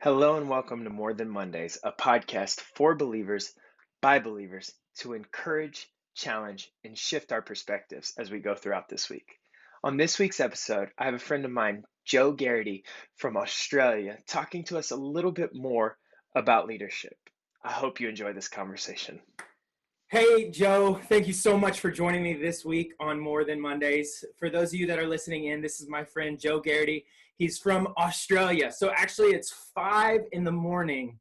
Hello and welcome to More Than Mondays, a podcast for believers by believers to encourage, challenge, and shift our perspectives as we go throughout this week. On this week's episode, I have a friend of mine, Joe Geraghty from Australia, talking to us a little bit more about leadership. I hope you enjoy this conversation. Hey, Joe, thank you so much for joining me this week on More Than Mondays. For those of you that are listening in, this is my friend Joe Geraghty. He's from Australia. So actually it's 5 a.m.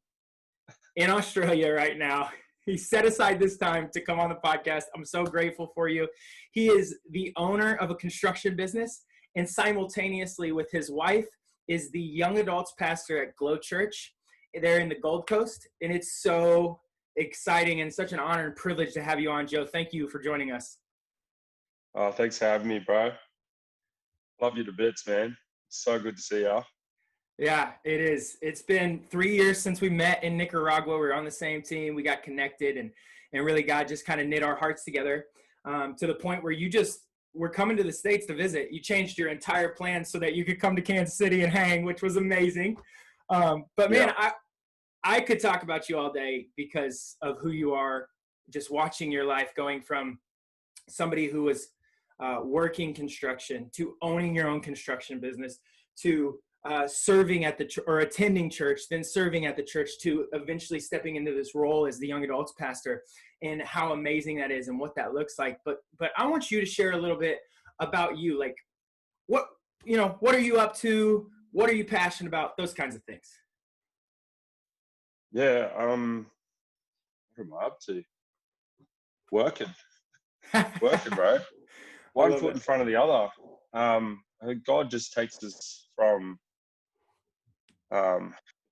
in Australia right now. He set aside this time to come on the podcast. I'm so grateful for you. He is the owner of a construction business and simultaneously with his wife is the young adults pastor at Glow Church. They're in the Gold Coast, and it's so exciting and such an honor and privilege to have you on, Joe. Thank you for joining us. Oh, thanks for having me, bro. Love you to bits, man. So good to see you. Yeah, it is. It's been 3 years since we met in Nicaragua. We were on the same team. We got connected, and really God just kind of knit our hearts together to the point where you just were coming to the States to visit. You changed your entire plan so that you could come to Kansas City and hang, which was amazing. But man, Yeah. I could talk about you all day because of who you are, just watching your life going from somebody who was working construction to owning your own construction business to serving at or attending church, then serving at the church to eventually stepping into this role as the young adults pastor, and how amazing that is and what that looks like. But I want you to share a little bit about you, like what are you up to? What are you passionate about? Those kinds of things. Yeah. What am I up to? Working, bro. One foot in front of the other. I think God just takes us from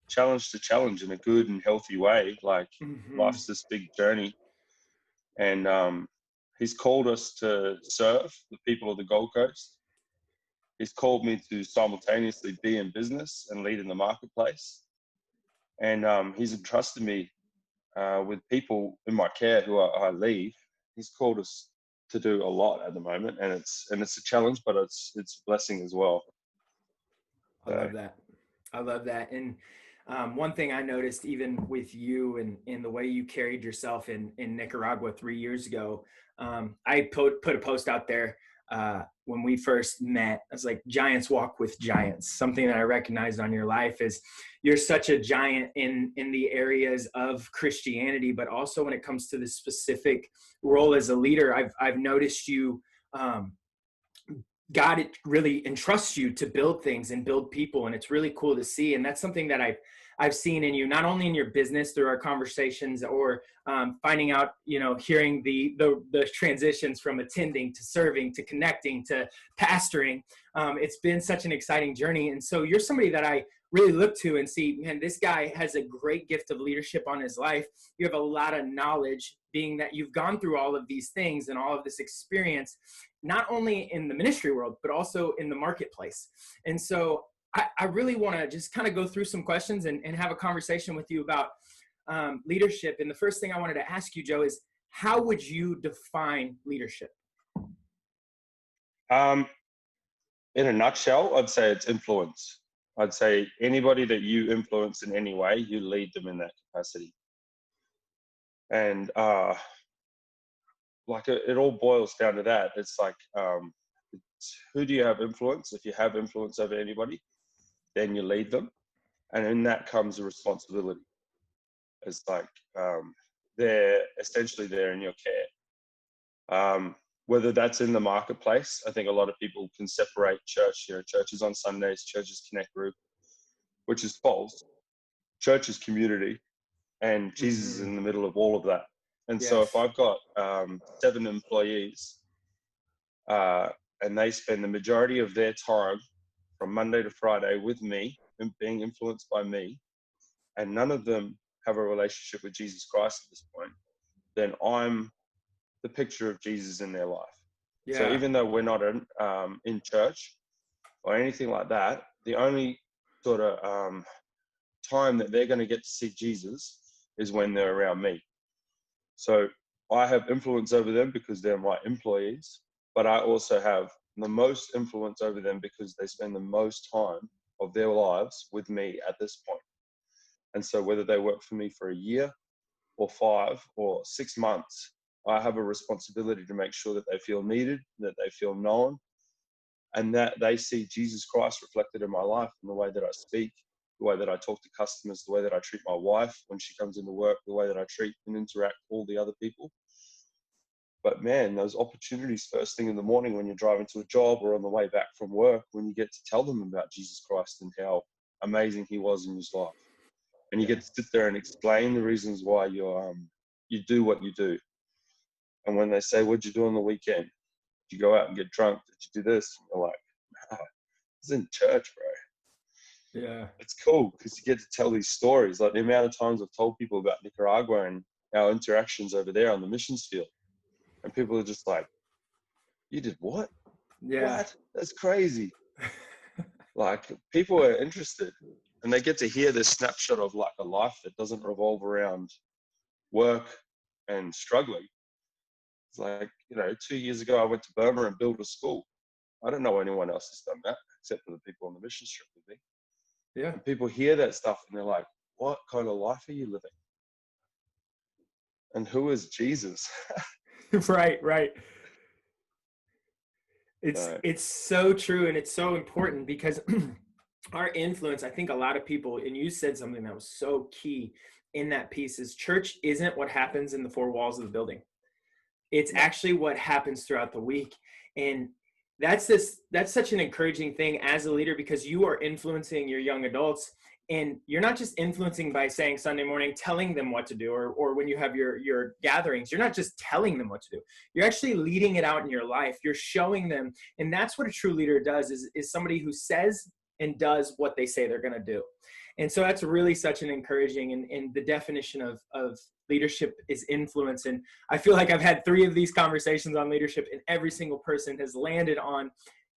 challenge to challenge in a good and healthy way. Like life's this big journey, and He's called us to serve the people of the Gold Coast. He's called me to simultaneously be in business and lead in the marketplace. And He's entrusted me with people in my care who I lead. He's called us to do a lot at the moment, and it's a challenge, but it's a blessing as well. I love that. I love that. And one thing I noticed, even with you and in the way you carried yourself in Nicaragua 3 years ago, I put a post out there when we first met. I was like, giants walk with giants. Something that I recognized on your life is you're such a giant in the areas of Christianity, but also when it comes to the specific role as a leader. I've noticed you. God really entrusts you to build things and build people, and it's really cool to see. And that's something that I've seen in you, not only in your business through our conversations or finding out, hearing the transitions from attending to serving to connecting to pastoring. It's been such an exciting journey, and so you're somebody that I really look to and see, man, this guy has a great gift of leadership on his life. You have a lot of knowledge, being that you've gone through all of these things and all of this experience, not only in the ministry world, but also in the marketplace. And so I really want to just kind of go through some questions and have a conversation with you about leadership. And the first thing I wanted to ask you, Joe, is how would you define leadership? In a nutshell, I'd say it's influence. I'd say anybody that you influence in any way, you lead them in that capacity. And it all boils down to that. It's like, who do you have influence? If you have influence over anybody, then you lead them. And in that comes a responsibility. It's like they're essentially there in your care. Whether that's in the marketplace, I think a lot of people can separate church. Churches on Sundays, churches connect group, which is false. Church is community, and Jesus is in the middle of all of that. And Yes. So if I've got 7 employees and they spend the majority of their time from Monday to Friday with me and being influenced by me, and none of them have a relationship with Jesus Christ at this point, then I'm the picture of Jesus in their life. Yeah. So even though we're not in church or anything like that, the only sort of time that they're going to get to see Jesus is when they're around me. So I have influence over them because they're my employees, but I also have the most influence over them because they spend the most time of their lives with me at this point. And so whether they work for me for a year or 5 or 6 months, I have a responsibility to make sure that they feel needed, that they feel known, and that they see Jesus Christ reflected in my life, in the way that I speak, the way that I talk to customers, the way that I treat my wife when she comes into work, the way that I treat and interact with all the other people. But man, those opportunities first thing in the morning when you're driving to a job or on the way back from work, when you get to tell them about Jesus Christ and how amazing he was in his life. And you get to sit there and explain the reasons why you do what you do. And when they say, "What'd you do on the weekend? Did you go out and get drunk? Did you do this?" And you're like, "Nah, I was in church, bro." Yeah. It's cool because you get to tell these stories. Like the amount of times I've told people about Nicaragua and our interactions over there on the missions field. And people are just like, "You did what? Yeah. What? That's crazy." Like people are interested and they get to hear this snapshot of like a life that doesn't revolve around work and struggling. It's like, 2 years ago, I went to Burma and built a school. I don't know anyone else has done that except for the people on the mission trip with me. Yeah. And people hear that stuff and they're like, "What kind of life are you living? And who is Jesus?" Right. Right. So, It's so true, and it's so important because our influence, I think a lot of people, and you said something that was so key in that piece, is church isn't what happens in the four walls of the building. It's no. actually what happens throughout the week. And that's such an encouraging thing as a leader, because you are influencing your young adults, and you're not just influencing by saying Sunday morning, telling them what to do, or when you have your gatherings, you're not just telling them what to do. You're actually leading it out in your life. You're showing them. And that's what a true leader does, is somebody who says and does what they say they're going to do. And so that's really such an encouraging, and the definition of leadership is influence. And I feel like I've had 3 of these conversations on leadership, and every single person has landed on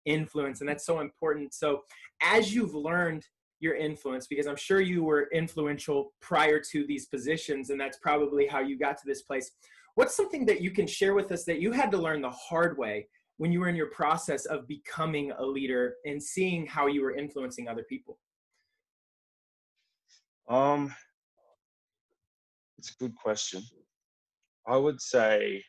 influence. And that's so important. So as you've learned your influence, because I'm sure you were influential prior to these positions, and that's probably how you got to this place, what's something that you can share with us that you had to learn the hard way when you were in your process of becoming a leader and seeing how you were influencing other people? um, it's a good question. I would say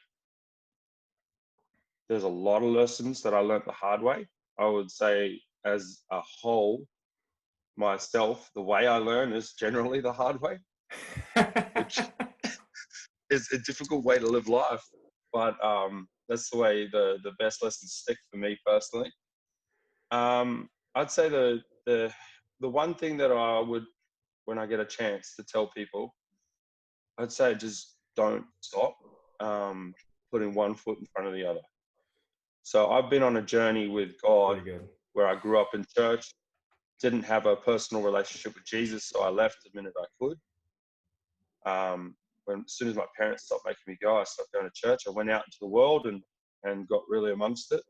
there's a lot of lessons that I learned the hard way. I would say as a whole, myself, the way I learn is generally the hard way, which is a difficult way to live life. But that's the way the best lessons stick for me personally. I'd say the one thing that I would, when I get a chance to tell people, I'd say just don't stop putting one foot in front of the other. So I've been on a journey with God Really good. where I grew up in church, didn't have a personal relationship with Jesus, so I left the minute I could. As soon as my parents stopped making me go, I stopped going to church. I went out into the world and got really amongst it.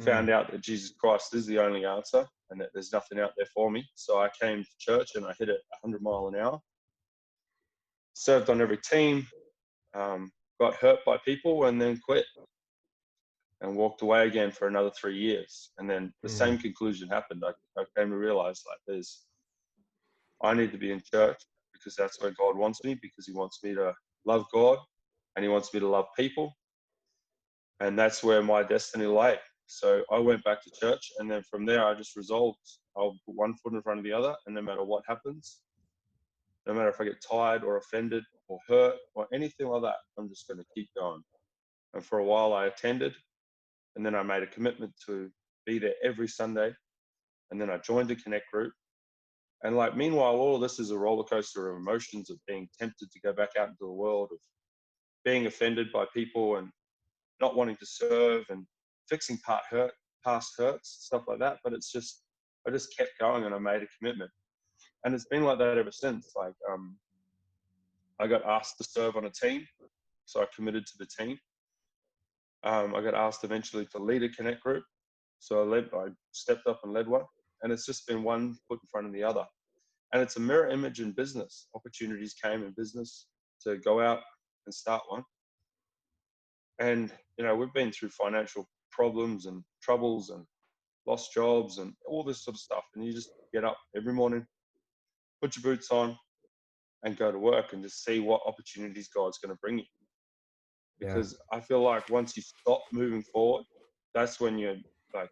Found out that Jesus Christ is the only answer and that there's nothing out there for me. So I came to church and I hit it 100 mile an hour. Served on every team, got hurt by people, and then quit and walked away again for another 3 years. And then the same conclusion happened. I came to realize I need to be in church because that's where God wants me, because he wants me to love God and he wants me to love people. And that's where my destiny lay. So I went back to church, and then from there I just resolved I'll put one foot in front of the other, and no matter what happens, no matter if I get tired or offended or hurt or anything like that, I'm just going to keep going. And for a while I attended, and then I made a commitment to be there every Sunday, and then I joined a connect group. And like, meanwhile, all of this is a roller coaster of emotions, of being tempted to go back out into the world, of being offended by people and not wanting to serve and fixing past hurts, stuff like that. But it's just, I just kept going and I made a commitment. And it's been like that ever since. Like, I got asked to serve on a team, so I committed to the team. I got asked eventually to lead a connect group, so I stepped up and led one. And it's just been one foot in front of the other. And it's a mirror image in business. Opportunities came in business to go out and start one. And, we've been through financial problems and troubles and lost jobs and all this sort of stuff. And you just get up every morning, put your boots on, and go to work and just see what opportunities God's going to bring you. Yeah. Because I feel like once you stop moving forward, that's when you're like,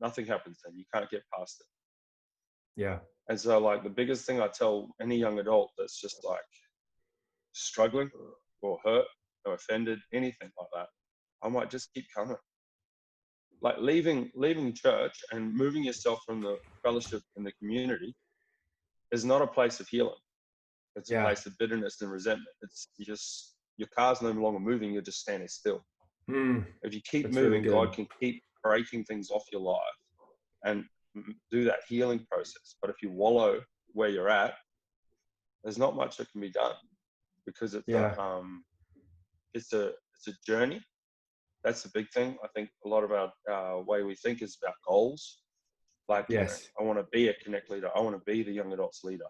nothing happens then. You can't get past it. Yeah. And so like the biggest thing I tell any young adult that's just like struggling or hurt or offended, anything like that, I might just keep coming. Like leaving church and moving yourself from the fellowship in the community is not a place of healing. It's a Yeah. place of bitterness and resentment. It's just, your car's no longer moving, you're just standing still. If you keep That's really moving, good. God can keep breaking things off your life and do that healing process. But if you wallow where you're at, there's not much that can be done, because it's Yeah. a journey. That's the big thing. I think a lot of our way we think is about goals. Like, Yes. I want to be a connect leader. I want to be the young adults leader.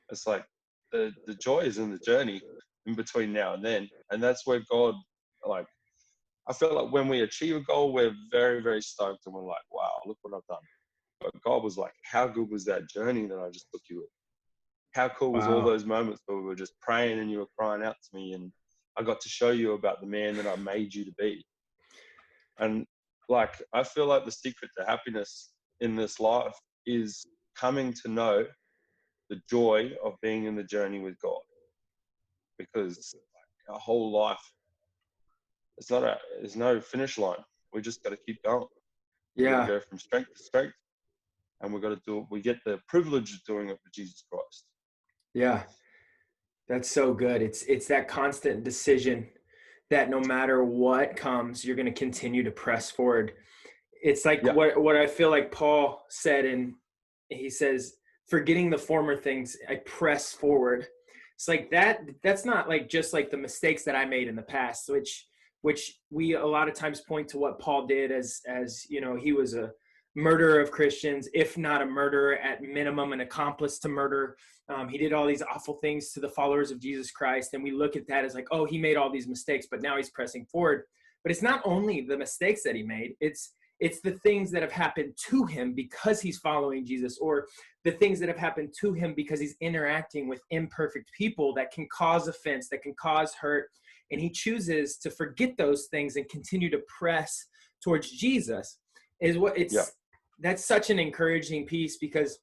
It's like the joy is in the journey in between now and then. And that's where God, like, I feel like when we achieve a goal, we're very, very stoked and we're like, wow, look what I've done. But God was like, how good was that journey that I just took you with? How cool was all Wow. those moments where we were just praying and you were crying out to me and I got to show you about the man that I made you to be. And like, I feel like the secret to happiness in this life is coming to know the joy of being in the journey with God. Because like, our whole life, there's no finish line. We just got to keep going. We got to Yeah. go from strength to strength, and we get the privilege of doing it for Jesus Christ. Yeah. That's so good. It's that constant decision that no matter what comes, you're going to continue to press forward. It's like Yeah. what I feel like Paul said, and he says, forgetting the former things, I press forward. It's like that's not like just like the mistakes that I made in the past, which we a lot of times point to what Paul did as he was a murderer of Christians, if not a murderer, at minimum an accomplice to murder. He did all these awful things to the followers of Jesus Christ, and we look at that as like, oh, he made all these mistakes, but now he's pressing forward. But it's not only the mistakes that he made, it's the things that have happened to him because he's following Jesus, or the things that have happened to him because he's interacting with imperfect people that can cause offense, that can cause hurt. And he chooses to forget those things and continue to press towards Jesus. That's such an encouraging piece, because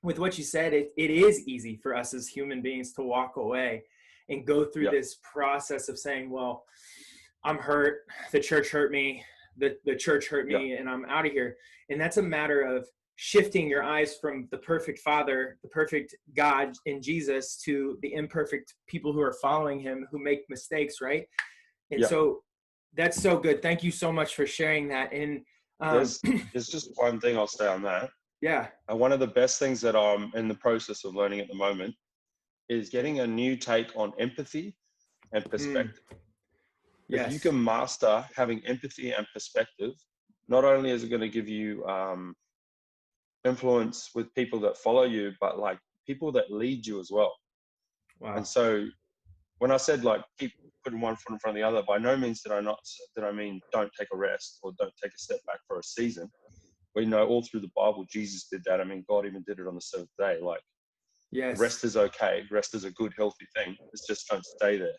with what you said, it is easy for us as human beings to walk away and go through this process of saying, well, I'm hurt. The church hurt me. The church hurt me, and I'm out of here. And that's a matter of shifting your eyes from the perfect Father, the perfect God in Jesus, to the imperfect people who are following him, who make mistakes, right? And so that's so good. Thank you so much for sharing that. And There's just one thing I'll say on that. Yeah. One of the best things that I'm in the process of learning at the moment is getting a new take on empathy and perspective. Yes. If you can master having empathy and perspective, not only is it going to give you influence with people that follow you, but like people that lead you as well. Wow. And so when I said like keep putting one foot in front of the other, by no means did I mean don't take a rest or don't take a step back for a season. We know all through the Bible Jesus did that. I mean, God even did it on the seventh day. Like, yes, rest is okay. Rest is a good, healthy thing. It's just don't stay there.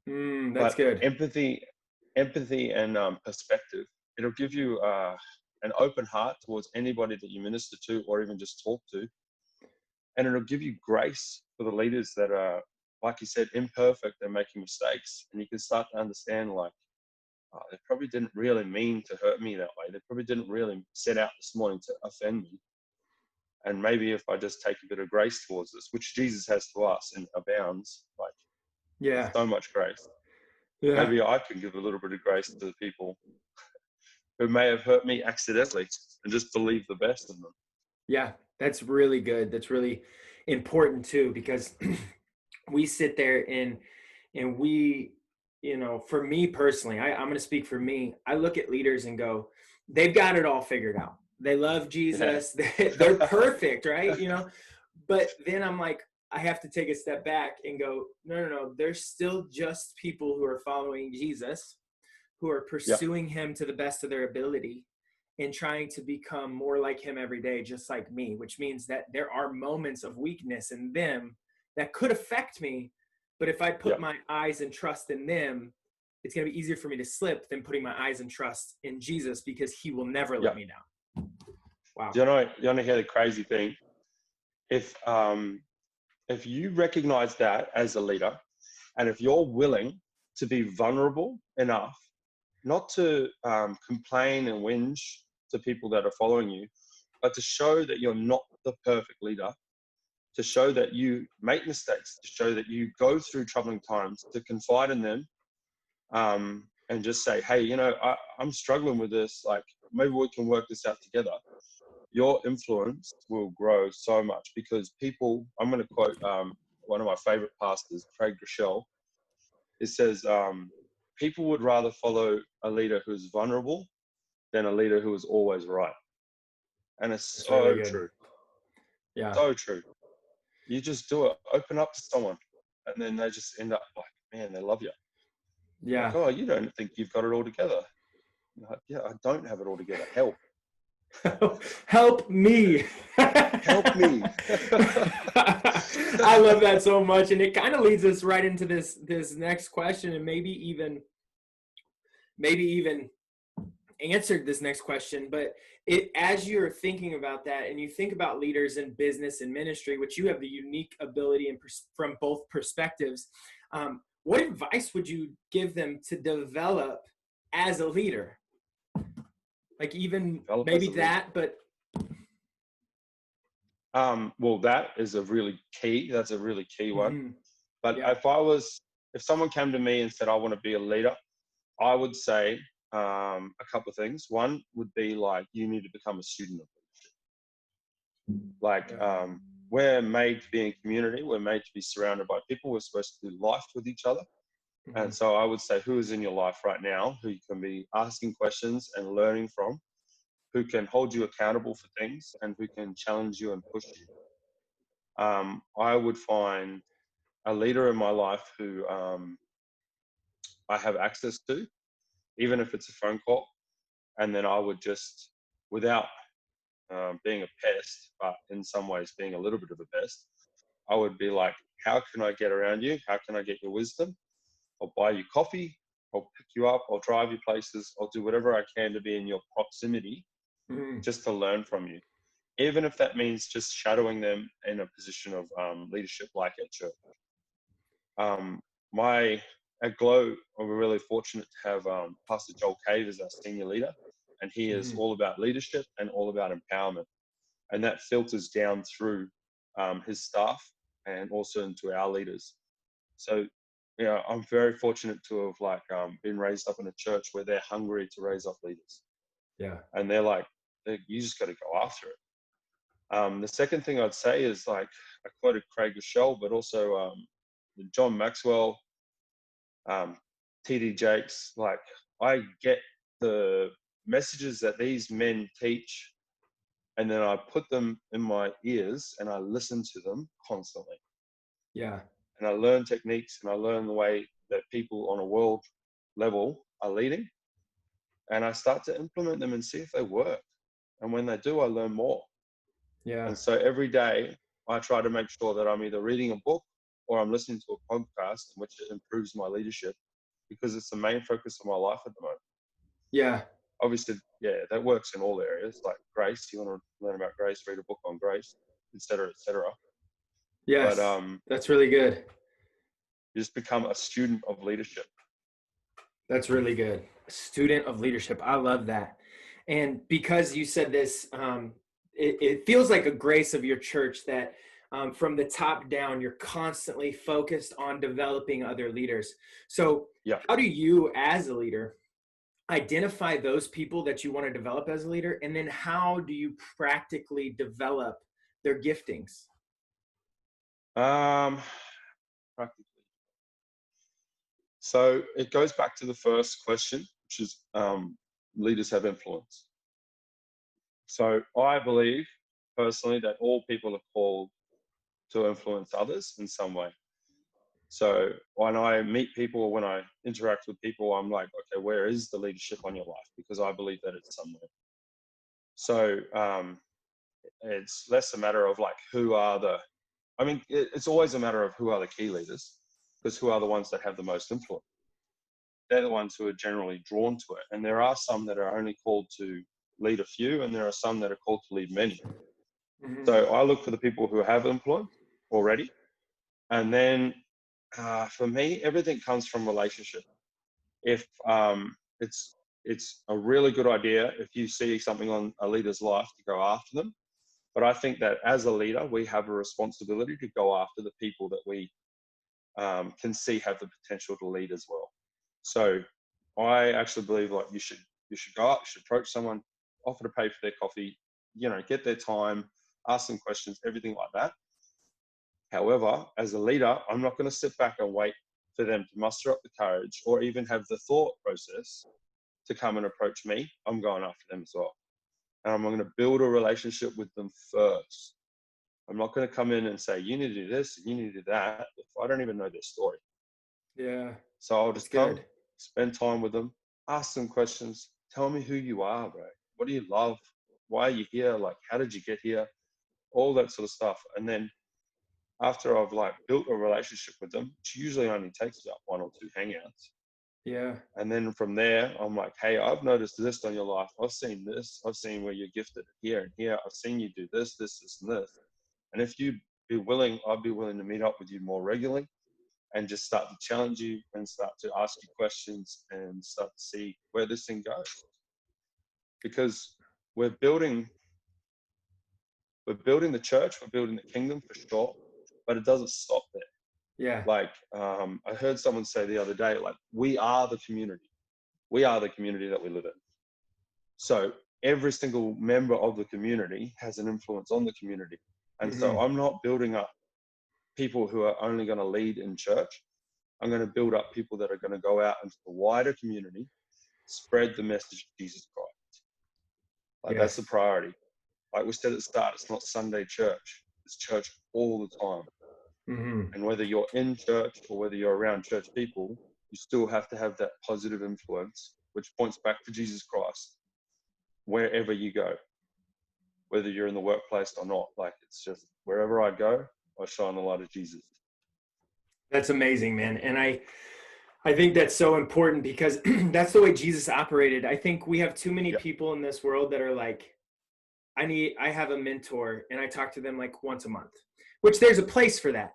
That's but good. Empathy and perspective, it'll give you an open heart towards anybody that you minister to or even just talk to. And it'll give you grace for the leaders that are, like you said, imperfect and making mistakes. And you can start to understand, like, they probably didn't really mean to hurt me that way. They probably didn't really set out this morning to offend me. And maybe if I just take a bit of grace towards this, which Jesus has to us and abounds, like so much grace. Maybe I can give a little bit of grace to the people who may have hurt me accidentally and just believe the best in them. Yeah, that's really good. That's really important too, because we sit there and we, for me personally, I'm going to speak for me. I look at leaders and go, they've got it all figured out. They love Jesus. Yeah. They're perfect, right? But then I'm like, I have to take a step back and go, no. There's still just people who are following Jesus, who are pursuing him to the best of their ability and trying to become more like him every day, just like me, which means that there are moments of weakness in them that could affect me. But if I put Yeah. my eyes and trust in them, it's going to be easier for me to slip than putting my eyes and trust in Jesus, because he will never let me down. Wow. Do you want to hear the crazy thing? If you recognize that as a leader, and if you're willing to be vulnerable enough not to complain and whinge to people that are following you, but to show that you're not the perfect leader, to show that you make mistakes, to show that you go through troubling times, to confide in them, and just say, hey, I'm struggling with this. Like, maybe we can work this out together. Your influence will grow so much, because people, I'm going to quote one of my favorite pastors, Craig Groeschel. It says, people would rather follow a leader who's vulnerable than a leader who is always right. And it's That's so really good. true. Yeah. So true. You just do it. Open up to someone, and then they just end up like, man, they love you. Yeah. Like, oh, you don't think you've got it all together. Like, yeah, I don't have it all together. Help. Help me. Help me. I love that so much. And it kind of leads us right into this next question, and maybe even answered this next question. But as you're thinking about that, and you think about leaders in business and ministry, which you have the unique ability and from both perspectives, what advice would you give them to develop as a leader? Like, even maybe that, but well, that is a really key. That's a really key one. mm-hmm. But Yeah. if someone came to me and said, I want to be a leader, I would say a couple of things. One would be like, you need to become a student of leadership. Like, we're made to be in community. We're made to be surrounded by people. We're supposed to do life with each other. Mm-hmm. And so I would say, who is in your life right now who you can be asking questions and learning from, who can hold you accountable for things, and who can challenge you and push you. I would find a leader in my life who I have access to, even if it's a phone call. And then I would just, without being a pest, but in some ways being a little bit of a pest, I would be like, how can I get around you? How can I get your wisdom? I'll buy you coffee. I'll pick you up. I'll drive you places. I'll do whatever I can to be in your proximity, just to learn from you. Even if that means just shadowing them in a position of leadership, like at church. At Glow, we're really fortunate to have Pastor Joel Cave as our senior leader, and he is all about leadership and all about empowerment, and that filters down through his staff and also into our leaders. So, I'm very fortunate to have been raised up in a church where they're hungry to raise up leaders. Yeah, and they're like, you just got to go after it. The second thing I'd say is, like, I quoted Craig Groeschel, but also John Maxwell, TD Jakes. Like, I get the messages that these men teach, and then I put them in my ears and I listen to them constantly. Yeah. And I learn techniques, and I learn the way that people on a world level are leading, and I start to implement them and see if they work. And when they do, I learn more. Yeah. And so every day I try to make sure that I'm either reading a book or I'm listening to a podcast in which it improves my leadership, because it's the main focus of my life at the moment. Yeah. Obviously, yeah, that works in all areas. Like grace, you want to learn about grace, read a book on grace, etc., etc. Yes, But that's really good. you just become a student of leadership. That's really good. Student of leadership. I love that. And because you said this, it feels like a grace of your church that from the top down, you're constantly focused on developing other leaders. So Yeah. How do you, as a leader, identify those people that you want to develop as a leader? And then how do you practically develop their giftings? Practically. So it goes back to the first question, which is leaders have influence. So I believe personally that all people are called to influence others in some way. So when I meet people or when I interact with people, I'm like, okay, where is the leadership on your life? Because I believe that it's somewhere. So it's less a matter of like, who are the I mean, it's always a matter of who are the key leaders, because who are the ones that have the most influence? They're the ones who are generally drawn to it. And there are some that are only called to lead a few, and there are some that are called to lead many. Mm-hmm. So I look for the people who have influence already. And then for me, everything comes from relationship. If it's a really good idea if you see something on a leader's life to go after them. But I think that as a leader, we have a responsibility to go after the people that we can see have the potential to lead as well. So I actually believe like you should go out, you should approach someone, offer to pay for their coffee, get their time, ask them questions, everything like that. However, as a leader, I'm not going to sit back and wait for them to muster up the courage or even have the thought process to come and approach me. I'm going after them as well. And I'm going to build a relationship with them first. I'm not going to come in and say, you need to do this, and you need to do that, if I don't even know their story. Yeah. So I'll That's just come, good. spend time with them, ask them questions, tell me who you are, bro. What do you love? Why are you here? Like, how did you get here? All that sort of stuff. And then after I've like built a relationship with them, which usually only takes about 1 or 2 hangouts. Yeah. And then from there, I'm like, hey, I've noticed this on your life. I've seen this. I've seen where you're gifted here and here. I've seen you do this, this, this, and this. And if you'd be willing, I'd be willing to meet up with you more regularly and just start to challenge you and start to ask you questions and start to see where this thing goes. Because we're building the church, we're building the kingdom for sure, but it doesn't stop there. Yeah. Like I heard someone say the other day, like, we are the community. We are the community that we live in. So every single member of the community has an influence on the community. And Mm-hmm. so I'm not building up people who are only going to lead in church. I'm going to build up people that are going to go out into the wider community, spread the message of Jesus Christ. Like Yes. that's the priority. Like we said at the start, it's not Sunday church. It's church all the time. Mm-hmm. And whether you're in church or whether you're around church people, you still have to have that positive influence, which points back to Jesus Christ wherever you go, whether you're in the workplace or not. Like it's just wherever I go, I shine the light of Jesus. That's amazing, man. And I think that's so important because that's the way Jesus operated. I think we have too many Yep. people in this world that are like, I have a mentor and I talk to them like once a month, which there's a place for that.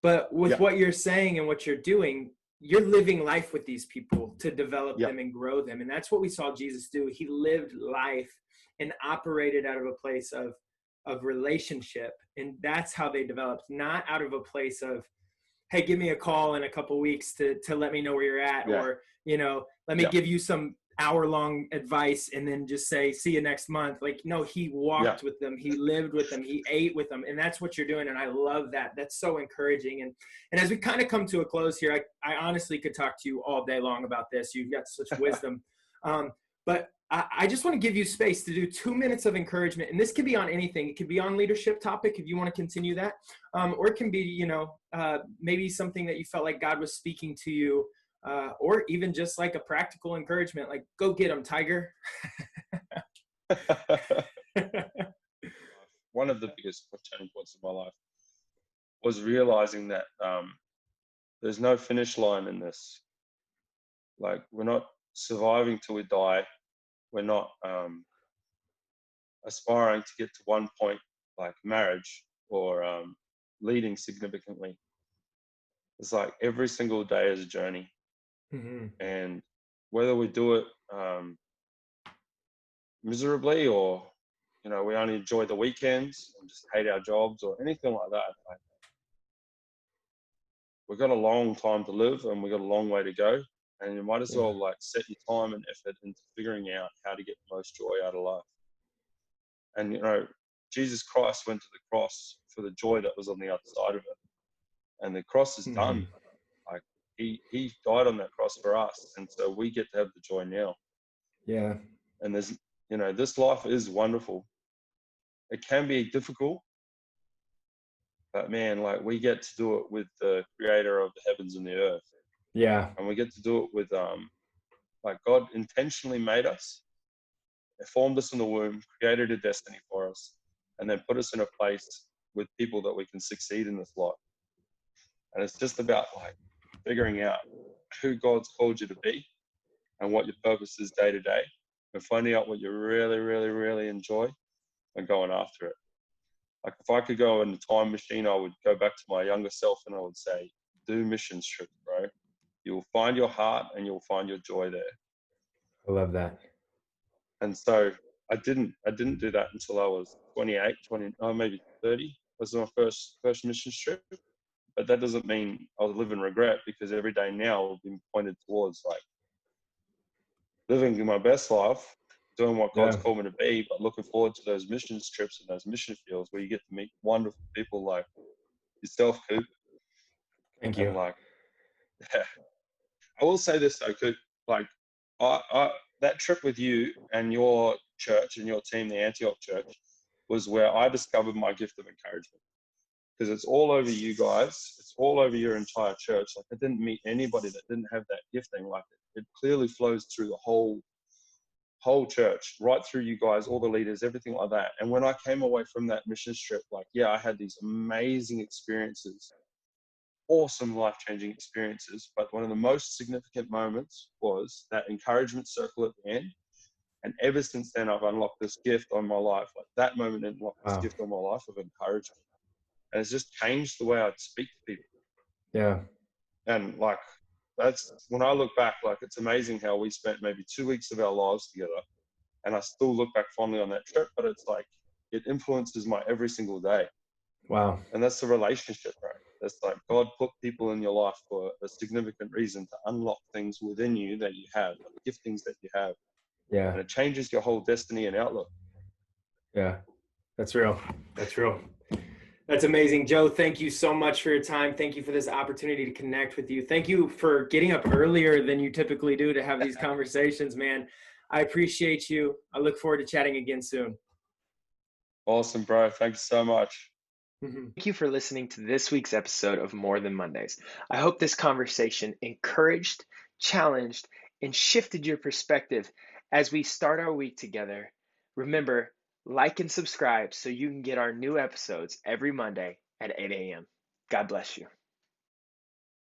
But with Yep. what you're saying and what you're doing, you're living life with these people to develop Yep. them and grow them. And that's what we saw Jesus do. He lived life and operated out of a place of relationship. And that's how they developed, not out of a place of, hey, give me a call in a couple weeks to let me know where you're at. Yeah. Or, let me Yeah. give you some hour-long advice and then just say, see you next month. Like, no, he walked with them. He lived with them. He ate with them. And that's what you're doing. And I love that. That's so encouraging. And as we kind of come to a close here, I honestly could talk to you all day long about this. You've got such wisdom. But I just want to give you space to do 2 minutes of encouragement. And this can be on anything. It could be on leadership topic if you want to continue that. Or it can be, maybe something that you felt like God was speaking to you, or even just like a practical encouragement, like go get them, Tiger. One of the biggest turning points of my life was realizing that there's no finish line in this. Like we're not surviving till we die. We're not aspiring to get to one point like marriage or leading significantly. It's like every single day is a journey. Mm-hmm. And whether we do it miserably or, we only enjoy the weekends and just hate our jobs or anything like that, like, we've got a long time to live and we've got a long way to go. And you might as well like set your time and effort into figuring out how to get the most joy out of life. And, Jesus Christ went to the cross for the joy that was on the other side of it. And the cross is done. Like he died on that cross for us. And so we get to have the joy now. Yeah. And there's, this life is wonderful. It can be difficult, but man, like we get to do it with the creator of the heavens and the earth. Yeah. And we get to do it with, like God intentionally made us, formed us in the womb, created a destiny for us, and then put us in a place with people that we can succeed in this life. And it's just about like figuring out who God's called you to be and what your purpose is day to day, and finding out what you really, really, really enjoy and going after it. Like if I could go in a time machine, I would go back to my younger self and I would say, do mission trips, bro. You'll find your heart and you'll find your joy there. I love that. And so I didn't do that until I was 28, maybe 30 was my first mission trip. But that doesn't mean I'll live in regret, because every day now I've been pointed towards like living my best life, doing what God's Yeah. called me to be, but looking forward to those mission trips and those mission fields where you get to meet wonderful people like yourself, Coop. Thank And you. like, I will say this though, Coop, like that trip with you and your church and your team, the Antioch Church, was where I discovered my gift of encouragement. Because it's all over you guys. It's all over your entire church. Like I didn't meet anybody that didn't have that gifting. Like it clearly flows through the whole church, right through you guys, all the leaders, everything like that. And when I came away from that mission trip, like, yeah, I had these amazing experiences, awesome life-changing experiences. But one of the most significant moments was that encouragement circle at the end. And ever since then, I've unlocked this gift on my life. Like that moment unlocked this Wow. gift on my life of encouragement. And it's just changed the way I speak to people. Yeah. And like, that's when I look back, like it's amazing how we spent maybe 2 weeks of our lives together. And I still look back fondly on that trip, but it's like, it influences my every single day. Wow. And that's the relationship, right? That's like God put people in your life for a significant reason to unlock things within you that you have, like giftings that you have. Yeah. And it changes your whole destiny and outlook. Yeah. That's real. That's real. That's amazing. Joe, thank you so much for your time. Thank you for this opportunity to connect with you. Thank you for getting up earlier than you typically do to have these conversations, man. I appreciate you. I look forward to chatting again soon. Awesome, bro. Thanks so much. Thank you for listening to this week's episode of More Than Mondays. I hope this conversation encouraged, challenged, and shifted your perspective as we start our week together. Remember, like and subscribe so you can get our new episodes every Monday at 8 a.m. God bless you.